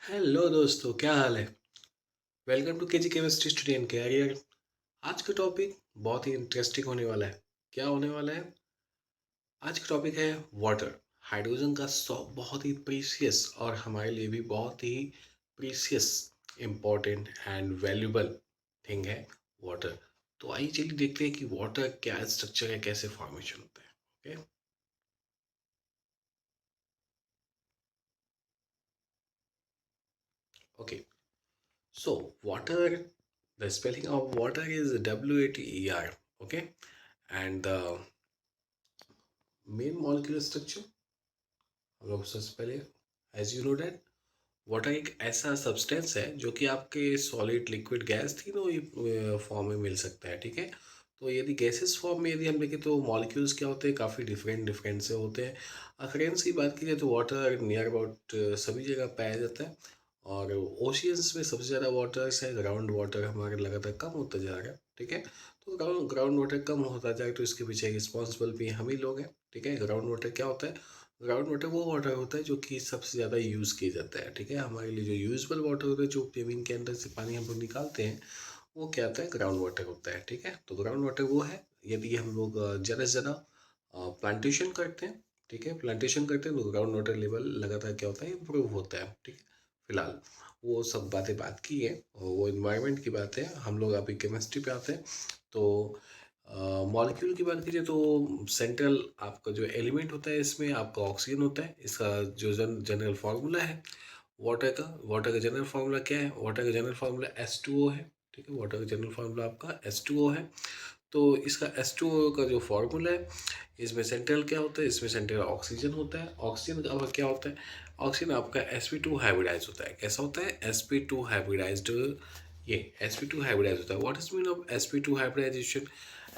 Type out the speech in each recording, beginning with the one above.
Hello दोस्तों, क्या हाल है। Welcome to KG chemistry student career. आज का टॉपिक बहुत ही इंटरेस्टिंग होने वाला है। क्या होने वाला है? आज का टॉपिक है वाटर। हाइड्रोजन का सौ बहुत ही प्रीशियस और हमारे लिए भी बहुत ही precious, important and valuable thing है वाटर। तो आइए चलिए देखते हैं कि वाटर क्या स्ट्रक्चर है, कैसे फॉर्मेशन होता है। Okay okay. So water, the spelling of water is WATER. Okay, and the main molecular structure, हम लोग सबसे पहले, as you know that, water एक ऐसा सब्सटेंस है जो कि आपके सॉलिड, लिक्विड, गैस, तीनों फॉर्म में मिल सकता है। ठीक है। तो यदि गैसेस फॉर्म में यदि हम देखें तो मॉलिक्यूल्स क्या होते हैं, काफ़ी डिफरेंट डिफरेंट से होते हैं। अकरेंस की बात की जाए तो वाटर नियर अबाउट सभी जगह पाया जाता है। और ओशियंस में सबसे ज़्यादा वाटर्स है। ग्राउंड वाटर हमारे लगातार कम होता जा रहा है। ठीक है। तो ग्राउंड वाटर कम होता जाए तो इसके पीछे रिस्पॉन्सिबल भी हम ही लोग हैं। ठीक है। ग्राउंड वाटर क्या होता है? ग्राउंड वाटर वो वाटर होता है जो कि सबसे ज़्यादा यूज़ किया जाता है। ठीक है। हमारे लिए जो यूजबल वाटर होता है, जो ज़मीन के अंदर से पानी हम लोग निकालते हैं, वो क्या होता है? ग्राउंड वाटर होता है। ठीक है। तो ग्राउंड वाटर वो है, यदि हम लोग ज़्यादा से ज़्यादा प्लांटेशन करते हैं। ठीक है। प्लांटेशन करते हैं तो ग्राउंड वाटर लेवल लगातार क्या होता है? इम्प्रूव होता है। ठीक है। फिलहाल वो सब बातें बात की है, और वो इन्वायरमेंट की बात है। हम लोग अभी केमिस्ट्री पे आते हैं। तो मॉलिक्यूल की बात कीजिए तो सेंट्रल आपका जो एलिमेंट होता है इसमें आपका ऑक्सीजन होता है। इसका जो जनरल फार्मूला है वाटर का जनरल फार्मूला क्या है? वाटर का जनरल फार्मूला H2O है। ठीक है। वाटर का जनरल फार्मूला आपका H2O है। तो इसका H2O का जो फार्मूला है, इसमें सेंट्रल क्या होता है? इसमें सेंट्रल ऑक्सीजन होता है। ऑक्सीजन का क्या होता है? ऑक्सीजन आपका sp2 हाइब्रिडाइज होता है। कैसा होता है? sp2 hybridised. ये sp2 हाइब्रिडाइज होता है। What is mean of sp2 hybridisation?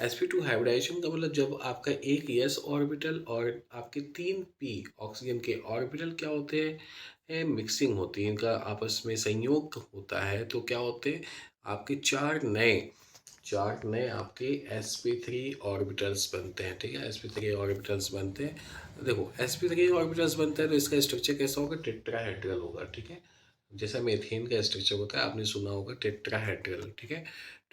sp2 hybridisation का मतलब जब आपका एक s ऑर्बिटल और आपके तीन p ऑक्सीजन के ऑर्बिटल क्या होते हैं? मिक्सिंग होती है, इनका आपस में संयोग होता है। तो क्या होते हैं? आपके चार नए आपके sp3 ऑर्बिटल्स बनते हैं। ठीक है। sp3 ऑर्बिटल्स बनते हैं। देखो, sp3 ऑर्बिटल्स बनते हैं तो इसका स्ट्रक्चर कैसा होगा? टेट्राहेड्रल होगा। ठीक है। जैसा मीथेन का स्ट्रक्चर होता है, आपने सुना होगा टेट्राहेड्रल। ठीक है।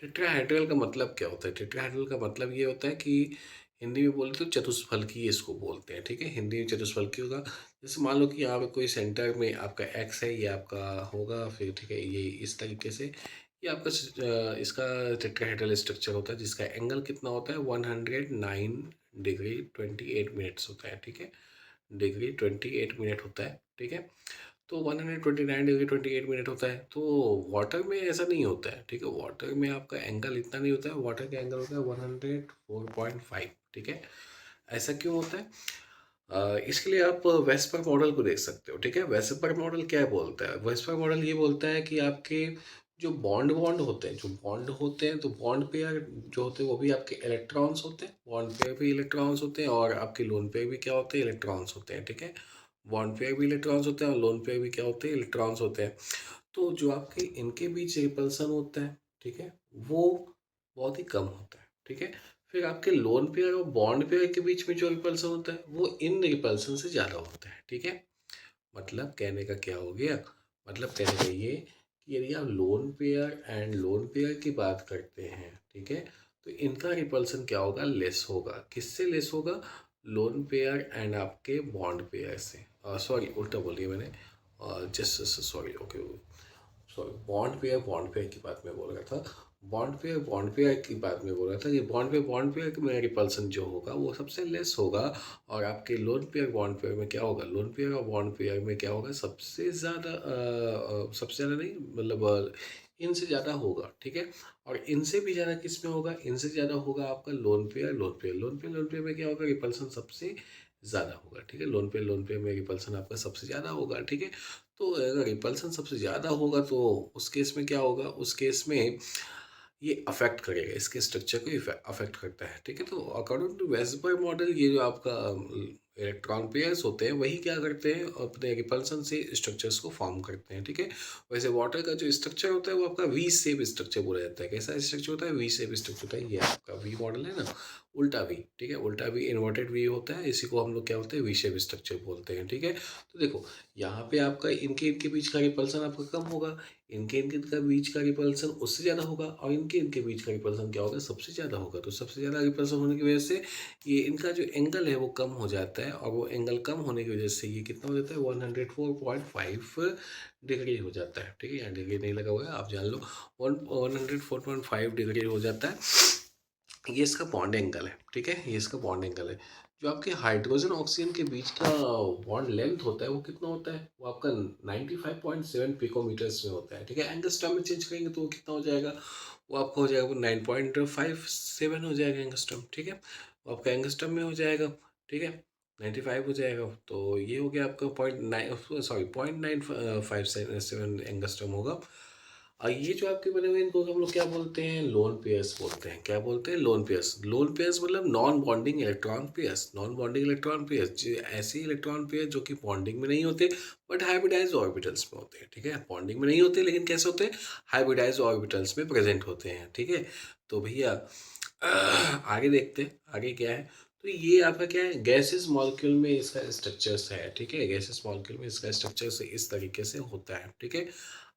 टेट्राहेड्रल का मतलब क्या होता है? टेट्राहेड्रल का मतलब ये होता है कि हिंदी में बोले तो चतुष्फलकी इसको बोलते हैं। ठीक है। हिंदी में चतुष्फलकी होगा। जैसे मान लो कि यहाँ पे कोई सेंटर में आपका एक्स है, ये आपका होगा, फिर ठीक है, ये इस तरीके से ये आपका इसका टेट्राहेड्रल स्ट्रक्चर होता है, जिसका एंगल कितना होता है? 109 डिग्री 28 मिनट्स होता है। ठीक है। डिग्री 28 मिनट होता है। ठीक है। तो 129 डिग्री 28 मिनट होता है। तो वाटर में ऐसा नहीं होता है। ठीक है। वाटर में आपका एंगल इतना नहीं होता है। वाटर का एंगल होता है 104.5। ठीक है। ऐसा क्यों होता है? इसके लिए आप वेस्पर मॉडल को देख सकते हो। ठीक है। वेस्पर मॉडल क्या बोलता है? वेस्पर मॉडल ये बोलता है कि आपके जो बॉन्ड बॉन्ड होते हैं, जो बॉन्ड होते हैं, तो बॉन्ड पेयर जो होते हैं वो भी आपके इलेक्ट्रॉन्स होते हैं। बॉन्ड पेयर भी इलेक्ट्रॉन्स होते हैं, और आपके लोन पेयर भी क्या होते हैं? इलेक्ट्रॉन्स होते हैं। ठीक है। बॉन्ड पेयर भी इलेक्ट्रॉन्स होते हैं और लोन पेयर भी क्या होते हैं? इलेक्ट्रॉन्स होते हैं। तो जो आपके इनके बीच रिपल्सन होता है, ठीक है, वो बहुत ही कम होता है। ठीक है। फिर आपके लोन पेयर और बॉन्ड पेयर के बीच में जो रिपल्सन होता है वो इन रिपल्सन से ज़्यादा होता है। ठीक है। मतलब कहने का क्या हो गया? मतलब कहने का ये कि यदि आप lone pair and lone pair की बात करते हैं, ठीक है, तो इनका रिपल्सन क्या होगा? लेस होगा। किससे लेस होगा? लोन पेयर एंड आपके बॉन्ड पेयर से। सॉरी, उल्टा बोल दिया मैंने। Just sorry. Okay. Sorry, bond pair की बात मैं बोल रहा था। बॉन्ड पेयर की बात मैं बोल रहा था कि बॉन्ड पेयर में रिपल्सन जो होगा वो सबसे लेस होगा। और आपके लोन पेयर बॉन्ड पेयर में क्या होगा? लोन पेयर और बॉन्ड पेयर में क्या होगा? सबसे ज़्यादा सबसे ज़्यादा नहीं, मतलब इनसे ज़्यादा होगा। ठीक है। और इनसे भी ज़्यादा किस में होगा? इनसे ज़्यादा होगा आपका लोन पेयर में क्या होगा? रिपल्सन सबसे ज़्यादा होगा। ठीक है। लोन पेयर में रिपल्सन आपका सबसे ज़्यादा होगा। ठीक है। तो अगर रिपल्सन सबसे ज़्यादा होगा तो उस केस में क्या होगा? उस केस में ये अफेक्ट करेगा, इसके स्ट्रक्चर को अफेक्ट करता है। ठीक है। तो अकॉर्डिंग टू वेस्पर मॉडल, ये जो आपका इलेक्ट्रॉन पेयर्स होते हैं वही क्या करते हैं, अपने रिपल्सन से स्ट्रक्चर्स को फॉर्म करते हैं, ठीक है। वैसे वाटर का जो स्ट्रक्चर होता है वो आपका वी शेप स्ट्रक्चर बोला जाता है। कैसा स्ट्रक्चर होता है? वी शेप स्ट्रक्चर होता है। ये आपका वी मॉडल है ना, उल्टा वी, ठीक है, उल्टा वी इन्वर्टेड वी होता है, इसी को हम लोग क्या बोलते हैं? वी शेप स्ट्रक्चर बोलते हैं, ठीक है। तो देखो यहाँ पे आपका इनके इनके बीच का रिपल्सन आपका कम होगा, इनके इनके का बीच का रिपल्सन उससे ज़्यादा होगा, और इनके इनके बीच का रिपल्सन क्या होगा? सबसे ज़्यादा होगा। तो सबसे ज़्यादा रिपल्सन होने की वजह से ये इनका जो एंगल है वो कम हो जाता है, और वो एंगल कम होने की वजह से ये कितना हो जाता है? 104.5 डिग्री हो जाता है, ठीक है। यहाँ डिग्री नहीं लगा हुआ है, आप जान लो। 104.5 डिग्री हो जाता है। ये इसका बॉन्ड एंगल है, ठीक है, ये इसका बॉन्ड एंगल है। जो आपके हाइड्रोजन ऑक्सीजन के बीच का बॉन्ड लेंथ होता है वो कितना होता है? वो आपका 95.7 पिकोमीटर्स में होता है, ठीक है। एंगस्ट्रम में चेंज करेंगे तो वो कितना हो जाएगा? वो आपका हो जाएगा, वो 9.57 हो जाएगा एंगस्ट्रम, ठीक है। वो आपका एंगस्ट्रम में हो जाएगा, ठीक है। 95 हो जाएगा, तो ये हो गया आपका 0.9 एंगस्ट्रम होगा। और ये जो आपके बने हुए हैं इनको हम लोग क्या बोलते हैं? लोन पेयर्स बोलते हैं। क्या बोलते हैं? Lone pairs. लोन पेयर्स मतलब non bonding electron pairs. Non bonding electron pairs ऐसे इलेक्ट्रॉन पेयर जो कि बॉन्डिंग में नहीं होते बट हाइब्रिडाइज ऑर्बिटल्स में होते हैं, ठीक है। बॉन्डिंग में नहीं होते लेकिन कैसे होते हैं? हाइब्रिडाइज ऑर्बिटल्स में प्रेजेंट होते हैं, ठीक है। तो भैया आगे देखते हैं आगे क्या है। तो ये आपका क्या है? गैसेस मॉलिक्यूल में इसका स्ट्रक्चर्स है, ठीक है। गैसेस मॉलिक्यूल में इसका स्ट्रक्चर्स इस तरीके से होता है, ठीक है।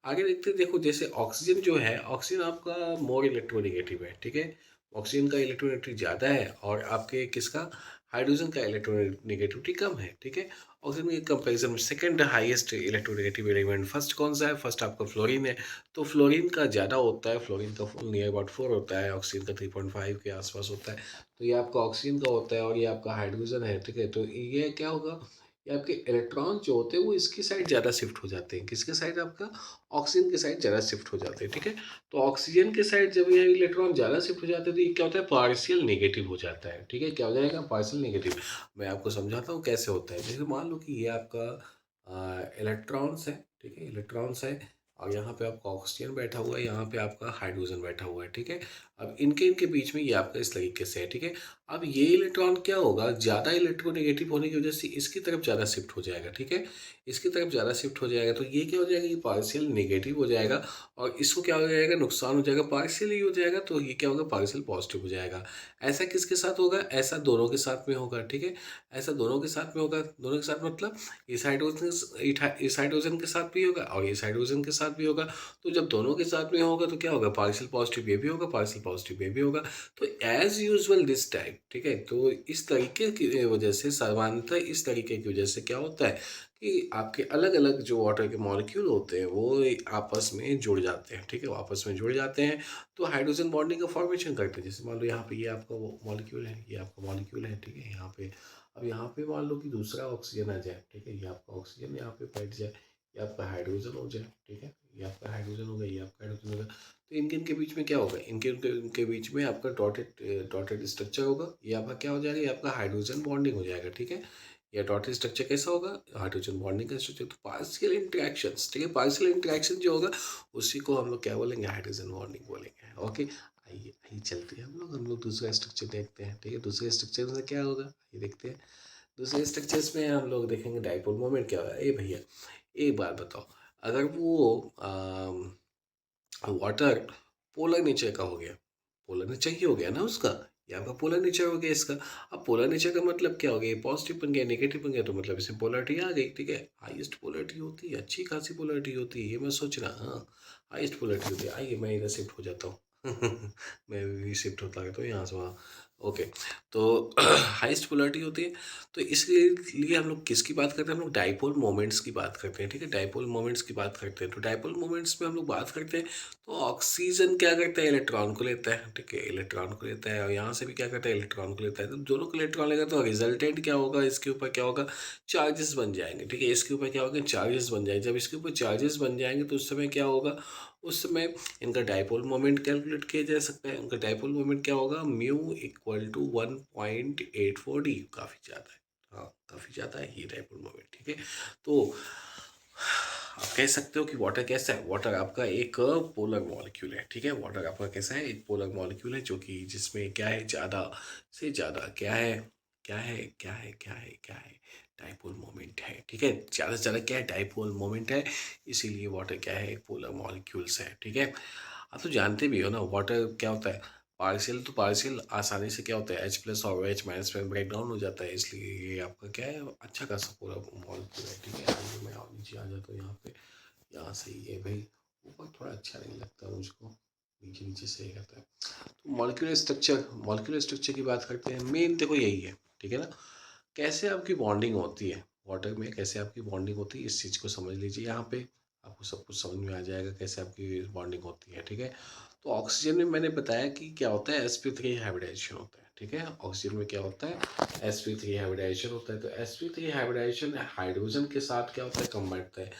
आगे देखते हैं। देखो जैसे ऑक्सीजन जो है, ऑक्सीजन आपका मोर इलेक्ट्रोनेगेटिव है, ठीक है। ऑक्सीजन का इलेक्ट्रोनेगेटिव ज़्यादा है, और आपके किसका? हाइड्रोजन का इलेक्ट्रोनेगेटिविटी कम है, ठीक है। ऑक्सीजन के कंपैरिजन में second highest electronegative element first कौन सा है? फर्स्ट आपका फ्लोरीन है। तो फ्लोरीन का ज़्यादा होता है, फ्लोरीन का नियर अबाउट 4 होता है, ऑक्सीजन का 3.5 के आसपास होता है। तो ये आपका ऑक्सीजन का होता है, और ये आपका हाइड्रोजन है, ठीक है। तो ये क्या होगा? ये आपके इलेक्ट्रॉन जो होते हैं वो इसकी साइड ज़्यादा शिफ्ट हो जाते हैं। किसके साइड? आपका ऑक्सीजन के साइड ज़्यादा शिफ्ट हो जाते हैं, ठीक है। तो ऑक्सीजन के साइड जब ये इलेक्ट्रॉन ज़्यादा शिफ्ट हो जाते हैं तो ये क्या होता है? पार्शियल नेगेटिव हो जाता है, ठीक है। क्या हो जाएगा? Partial negative. मैं आपको समझाता हूँ कैसे होता है। जैसे मान लो कि ये आपका इलेक्ट्रॉन्स है, ठीक है, इलेक्ट्रॉन्स है, और यहाँ पे आपका ऑक्सीजन बैठा हुआ है, यहाँ पे आपका हाइड्रोजन बैठा हुआ है, ठीक है। अब इनके इनके बीच में ये आपका इस तरीके से है, ठीक है। अब ये इलेक्ट्रॉन क्या होगा? ज़्यादा इलेक्ट्रोनेगेटिव होने की वजह से इसकी तरफ ज़्यादा शिफ्ट हो जाएगा, ठीक है। इसकी तरफ ज़्यादा शिफ्ट हो जाएगा तो ये क्या हो जाएगा? ये पार्शियल नेगेटिव हो जाएगा, और इसको क्या हो जाएगा? नुकसान हो जाएगा। पार्शियल ही हो जाएगा तो ये क्या होगा? पार्शियल पॉजिटिव हो जाएगा। ऐसा किसके साथ होगा? ऐसा दोनों के साथ में होगा, ठीक है। ऐसा दोनों के साथ में होगा। दोनों के साथ मतलब इस हाइड्रोजन के साथ भी होगा और इस हाइड्रोजन के साथ भी होगा। तो जब दोनों के साथ में होगा तो क्या होगा? पार्शियल पॉजिटिव ये भी होगा, पार्शियल पॉजिटिव ये भी होगा। तो एज यूजुअल दिस टाइप, ठीक है। तो इस तरीके की वजह से, सामान्यतः इस तरीके की वजह से क्या होता है कि आपके अलग अलग जो वाटर के मॉलिक्यूल होते हैं वो आपस में जुड़ जाते हैं, ठीक है। वो आपस में जुड़ जाते हैं तो हाइड्रोजन बॉन्डिंग का फॉर्मेशन करते हैं। जैसे मान लो यहाँ पे ये आपका वो मॉलिक्यूल है, ये आपका मॉलिक्यूल है, ठीक है। यहाँ पे अब यहाँ पे मान लो कि दूसरा ऑक्सीजन आ जाए, ठीक है। ये आपका ऑक्सीजन यहाँ पे बैठ जाए, ये आपका हाइड्रोजन हो जाए, ठीक है। ये आपका हाइड्रोजन हो गया, ये आपका हाइड्रोजन होगा। तो इनके इनके बीच में क्या होगा? इनके बीच में आपका डॉटेड स्ट्रक्चर होगा। ये आपका क्या हो जाएगा? ये आपका हाइड्रोजन बॉन्डिंग हो जाएगा, ठीक है। या डॉटेड स्ट्रक्चर कैसा होगा? हाइड्रोजन बॉन्डिंग का स्ट्रक्चर। तो पार्शियल इंटरेक्शंस, ठीक है, पार्शियल इंटरेक्शन जो होगा उसी को हम लोग क्या बोलेंगे? हाइड्रोजन बॉन्डिंग बोलेंगे, ओके। आइए आइए चलते हैं हम लोग दूसरा स्ट्रक्चर देखते हैं, ठीक है। दूसरे स्ट्रक्चर में क्या होगा ये देखते हैं। दूसरे स्ट्रक्चर्स में हम लोग देखेंगे डाइपोल मोमेंट क्या होगा। ए भैया एक बात बताओ, अगर वो वाटर पोलर नेचर का हो गया, पोलर नेचर ही हो गया ना उसका, ये आपका पोलर नेचर हो गया इसका। अब पोलर नेचर का मतलब क्या हो गया? पॉजिटिव बन गया, नेगेटिव बन गया, तो मतलब इसमें पोलरिटी आ गई, ठीक है। हाईएस्ट पोलरिटी होती है, अच्छी खासी पोलरिटी होती है, ये मैं सोच रहा। हाँ, हाईएस्ट पोलरिटी होती है। आइए मैं इधर शिफ्ट हो जाता हूँ मैं भी शिफ्ट होता रहता हूँ यहाँ से वहाँ, ओके। तो हाईएस्ट पोलरिटी होती है। तो इसलिए हम लोग किसकी बात करते हैं? हम लोग डाइपोल मोमेंट्स की बात करते हैं, ठीक है। डाइपोल मोमेंट्स की बात करते हैं। तो डाइपोल मोमेंट्स में हम लोग बात करते हैं तो ऑक्सीजन क्या करता है? इलेक्ट्रॉन को लेता है, ठीक है, इलेक्ट्रॉन को लेता है, और यहाँ से भी क्या करता है? इलेक्ट्रॉन को लेता है। तो दोनों को इलेक्ट्रॉन लेगा तो रिजल्टेंट क्या होगा? इसके ऊपर क्या होगा? चार्जेस बन जाएंगे, ठीक है। इसके ऊपर क्या होगा? चार्जेस बन जाएंगे। जब इसके ऊपर चार्जेस बन जाएंगे तो उस समय क्या होगा? उस समय इनका डाइपोल मोमेंट कैलकुलेट किया जा सकता है। उनका डाइपोल मोमेंट क्या होगा? Mu equal to 1.84D। काफ़ी ज़्यादा है, हाँ काफ़ी ज़्यादा है ये डाइपोल मोमेंट, ठीक है। तो आप कह सकते हो कि वाटर कैसा है? वाटर आपका एक पोलर मॉलिक्यूल है, ठीक है। वाटर आपका कैसा है? एक पोलर मॉलिक्यूल है जो कि जिसमें क्या है? ज़्यादा से ज़्यादा क्या है? क्या है, क्या है, क्या है, क्या है? डाइपोल मोमेंट है, ठीक है। ज़्यादा से ज़्यादा क्या है, डाइपोल मोमेंट है। इसीलिए वाटर क्या है, एक पोलर मॉलिक्यूल्स है, ठीक है। आप तो जानते भी हो ना वाटर क्या होता है, पार्शियल तो पार्शियल आसानी से क्या होता है एच प्लस और एच माइनस में ब्रेक डाउन हो जाता है, इसलिए ये आपका क्या है अच्छा खासा पूरा मॉलिक्यूल है, ठीक है। आइए मैं और नीचे आ जाता हूँ यहाँ पे, यहाँ से ये भाई ऊपर थोड़ा अच्छा नहीं लगता मुझको, नीचे नीचे सही रहता है। तो मॉलिक्यूलर स्ट्रक्चर की बात करते हैं, मेन देखो यही है, ठीक है ना। कैसे आपकी बॉन्डिंग होती है वाटर में, कैसे आपकी बॉन्डिंग होती है, इस चीज़ को समझ लीजिए यहाँ पे, आपको सब कुछ समझ में आ जाएगा कैसे आपकी बॉन्डिंग होती है, ठीक है। तो ऑक्सीजन में मैंने बताया कि क्या होता है, sp3 हाइब्रिडाइजेशन होता है, ठीक है। ऑक्सीजन में क्या होता है, sp3 हाइब्रिडाइजेशन होता है। तो sp3 हाइब्रिडाइजेशन हाइड्रोजन के साथ क्या होता है, कंबाइंड होता है।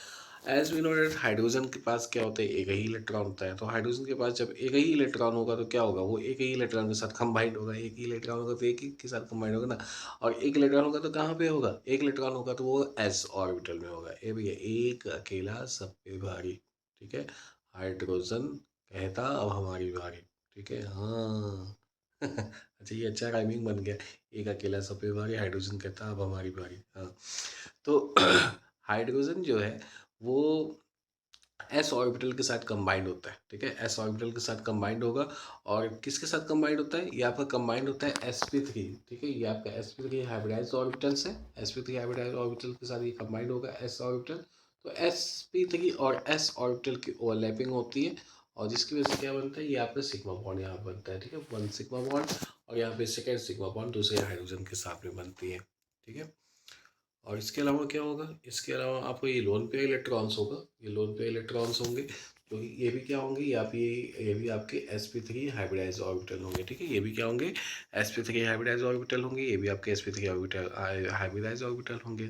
As we know that hydrogen के पास क्या होता है, एक ही इलेक्ट्रॉन होता है। तो हाइड्रोजन के पास जब एक ही इलेक्ट्रॉन होगा तो क्या होगा, वो एक ही इलेक्ट्रॉन के साथ कंबाइंड होगा। एक ही इलेक्ट्रॉन होगा तो एक ही के साथ कंबाइंड होगा ना। और एक इलेक्ट्रॉन होगा तो कहाँ पे होगा, एक इलेक्ट्रॉन होगा तो वो एस ऑर्बिटल में होगा। ये भी है, एक अकेला सब पे भारी, ठीक है। हाइड्रोजन कहता अब हमारी बारी, ठीक है, हाँ। अच्छा, ये अच्छा राइमिंग बन गया। एक अकेला सब पे भारी, हाइड्रोजन कहता अब हमारी बारी, हाँ। तो हाइड्रोजन जो है वो एस ऑर्बिटल के साथ कंबाइंड होता है, ठीक है। एस ऑर्बिटल के साथ कंबाइंड होगा। और किसके साथ कंबाइंड होता है, ये आपका कंबाइंड होता है sp3, ठीक है। ये आपका sp3 हाइब्रिडाइज्ड ऑर्बिटल्स है। sp3 हाइब्रिडाइज्ड ऑर्बिटल के साथ ये कंबाइंड होगा एस ऑर्बिटल। तो sp3 और s ऑर्बिटल की ओवरलैपिंग होती है, और जिसकी वजह से क्या बनता है, ये आपका सिग्मा बॉन्ड यहाँ बनता है, ठीक है। वन सिग्मा बॉन्ड, और यहाँ पे सेकेंड सिग्मा बॉन्ड दूसरे हाइड्रोजन के साथ में बनती है, ठीक है। और इसके अलावा क्या होगा, इसके अलावा आपको ये लोन पेयर इलेक्ट्रॉन्स होगा, ये लोन पेयर इलेक्ट्रॉन्स होंगे, जो कि ये भी क्या होंगे, ये भी आपके sp3 हाइब्रिडाइज ऑर्बिटल होंगे, ठीक है। ये भी क्या होंगे, sp3 हाइब्रिडाइज ऑर्बिटल होंगे, ये भी आपके sp3 ऑर्बिटल हाइब्रिडाइज ऑर्बिटल होंगे।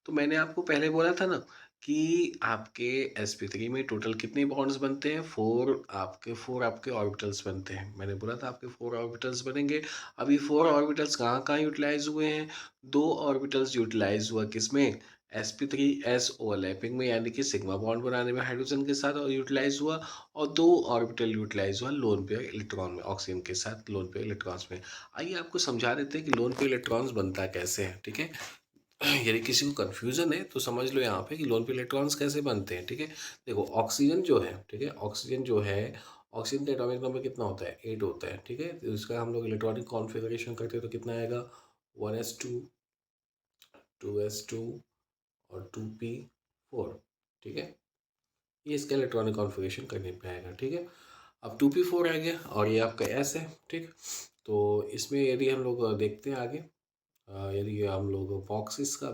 तो मैंने आपको पहले बोला था ना कि आपके sp3 में टोटल कितने बॉन्ड्स बनते हैं, फोर आपके ऑर्बिटल्स बनते हैं। मैंने बोला था आपके फोर ऑर्बिटल्स बनेंगे। अभी फोर ऑर्बिटल्स कहाँ कहाँ यूटिलाइज हुए हैं, दो ऑर्बिटल्स यूटिलाइज हुआ किसमें, sp3s ओवरलैपिंग में, यानी कि सिग्मा बॉन्ड बनाने में हाइड्रोजन के साथ और यूटिलाइज हुआ। और दो ऑर्बिटल यूटिलाइज हुआ लोन पेयर इलेक्ट्रॉन में, ऑक्सीजन के साथ लोन पेयर इलेक्ट्रॉन्स में। आइए आपको समझा देते हैं कि लोन पेयर इलेक्ट्रॉन्स बनता कैसे है, ठीक है। यदि किसी को कन्फ्यूजन है तो समझ लो यहाँ पे कि लोन पेयर इलेक्ट्रॉन्स कैसे बनते हैं, ठीक है। देखो ऑक्सीजन जो है, ठीक है, ऑक्सीजन जो है, ऑक्सीजन का एटॉमिक नंबर कितना होता है, 8 होता है, ठीक है। तो इसका हम लोग इलेक्ट्रॉनिक कॉन्फ़िगरेशन करते हैं तो कितना आएगा, 1s2, 2s2 और 2p4, ठीक है। ये इसका इलेक्ट्रॉनिक कॉन्फ़िगरेशन करने पे आएगा, ठीक है। अब 2p4 आ गया और ये आपका s है, ठीक। तो इसमें यदि हम लोग देखते हैं आगे, यदि हम लोग बॉक्सेस का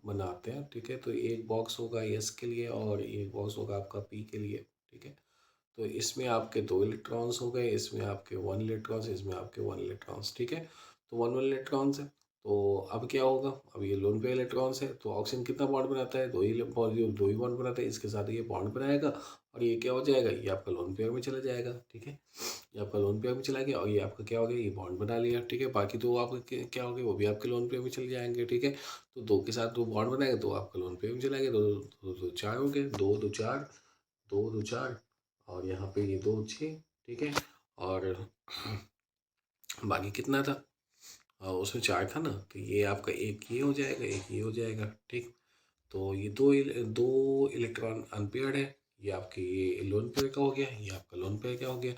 बनाते हैं, ठीक है, तो एक बॉक्स होगा एस के लिए और एक बॉक्स होगा आपका पी के लिए, ठीक है। तो इसमें आपके दो इलेक्ट्रॉन्स हो गए, इसमें आपके वन इलेक्ट्रॉन्स, इसमें आपके वन इलेक्ट्रॉन्स, ठीक है। तो वन वन इलेक्ट्रॉन्स है। तो अब क्या होगा, अब ये लोन पे इलेक्ट्रॉन्स है तो ऑक्सीजन कितना बॉन्ड बनाता है, दो ही बॉन्ड बनाता है, इसके साथ ये बॉन्ड बनाएगा और ये क्या हो जाएगा, ये आपका लोन पेयर में चला जाएगा, ठीक है। ये आपका लोन पेयर में चला गया और ये आपका क्या हो गया, ये बॉन्ड बना लिया, ठीक है। बाकी दो आपके क्या हो गए, वो भी आपके लोन पेयर में चले जाएंगे, ठीक है। तो दो के साथ दो बॉन्ड बनाएगा तो आपका लोन पेयर में चला गया, दो दो दो चार हो गए, दो दो चार, दो दो चार, और यहाँ पे ये दो छः, ठीक है। और बाकी कितना था, उसमें चार था ना, तो ये आपका एक ये हो जाएगा, एक ये हो जाएगा, ठीक। तो ये दो इलेक्ट्रॉन अनपेयर्ड है, ये आपके ये लोन पेयर का हो गया, ये आपका लोन पेयर का हो गया।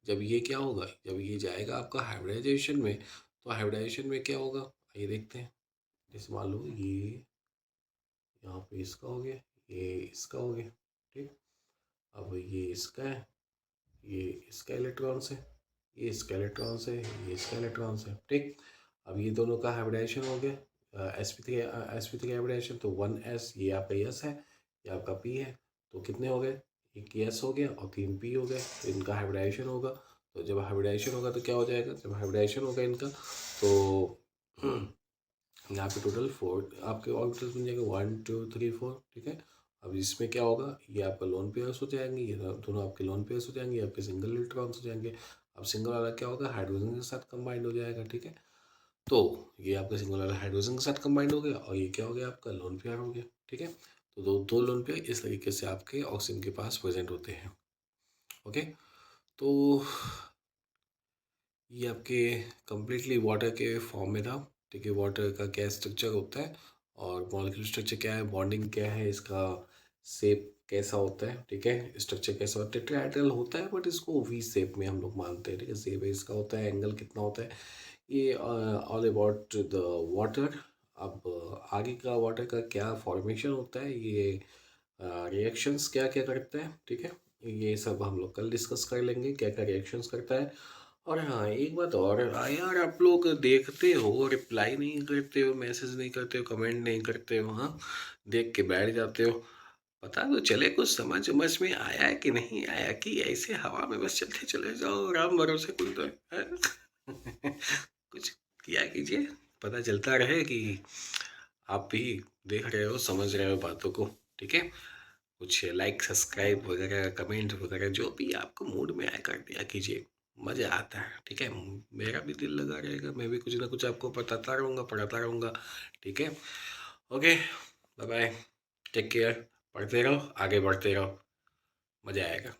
जब ये क्या होगा, जब ये जाएगा आपका हाइब्रिडाइजेशन में, तो हाइब्रिडाइजेशन में क्या होगा, ये देखते हैं। जैसे मान लो ये यहाँ पे इसका हो गया, ये इसका हो गया, ठीक। अब ये इसका है, ये इसका इलेक्ट्रॉन्स है, ये इसका इलेक्ट्रॉन्स है, ये इसका इलेक्ट्रॉन्स है, ठीक। अब ये दोनों का हाइब्रिडाइजेशन हो गया, sp3 हाइब्रिडाइजेशन, तो 1s ये आपका यस है, ये आपका p है। तो कितने हो गए, एक यस हो गया और तीन p हो गए, तो इनका हाइब्रिडाइजेशन होगा। तो जब हाइब्रिडाइजेशन होगा तो क्या हो जाएगा, जब हाइब्रिडाइजेशन होगा इनका तो यहाँ पे टोटल फोर आपके ऑर्बिटल्स बन जाएंगे, 1 2 3 4, ठीक है। अब इसमें क्या होगा, ये आपका लोन पेयर्स हो जाएंगे, ये दोनों आपके लोन पेयर्स हो जाएंगे, ये आपके सिंगल इलेक्ट्रॉन्स हो जाएंगे। अब सिंगल वाला क्या होगा, हाइड्रोजन के साथ कंबाइंड हो जाएगा, ठीक है। तो ये आपका सिंगल वाला हाइड्रोजन के साथ कंबाइंड हो गया और ये क्या हो गया, आपका लोन पेयर हो गया, ठीक है। तो दो दो लोन पेयर इस तरीके से आपके ऑक्सीजन के पास प्रेजेंट होते हैं, ओके। तो ये आपके कंप्लीटली वाटर के फॉर्म में था, ठीक है, वाटर का क्या स्ट्रक्चर होता है और मॉलिक्यूलर स्ट्रक्चर क्या है, बॉन्डिंग क्या है, इसका शेप कैसा होता है, ठीक है, स्ट्रक्चर कैसा होता है। टेट्राहेड्रल होता है बट इसको वी शेप में हम लोग मानते हैं, ठीक है, शेप इसका होता है, एंगल कितना होता है, ये ऑल अबाउट द वाटर। अब आगे का वाटर का क्या फॉर्मेशन होता है, ये रिएक्शंस क्या क्या करता है, ठीक है, ये सब हम लोग कल डिस्कस कर लेंगे क्या क्या रिएक्शंस करता है। और हाँ, एक बात और, यार आप लोग देखते हो रिप्लाई नहीं करते हो, मैसेज नहीं करते हो, कमेंट नहीं करते हो, हाँ, देख के बैठ जाते हो। पता तो चले कुछ समझ समझ में आया है कि नहीं आया, कि ऐसे हवा में बस चलते चले जाओ, राम भरोसे कुल तो है? कुछ किया कीजिए, पता चलता रहे कि आप भी देख रहे हो, समझ रहे हो बातों को, ठीक है। कुछ लाइक सब्सक्राइब वगैरह कमेंट वगैरह जो भी आपको मूड में आए कर दिया कीजिए, मज़ा आता है, ठीक है। मेरा भी दिल लगा रहेगा, मैं भी कुछ ना कुछ आपको बताता रहूँगा, पढ़ाता रहूँगा, ठीक है। Okay, bye bye, take care, पढ़ते रहो, आगे बढ़ते रहो, मज़ा आएगा।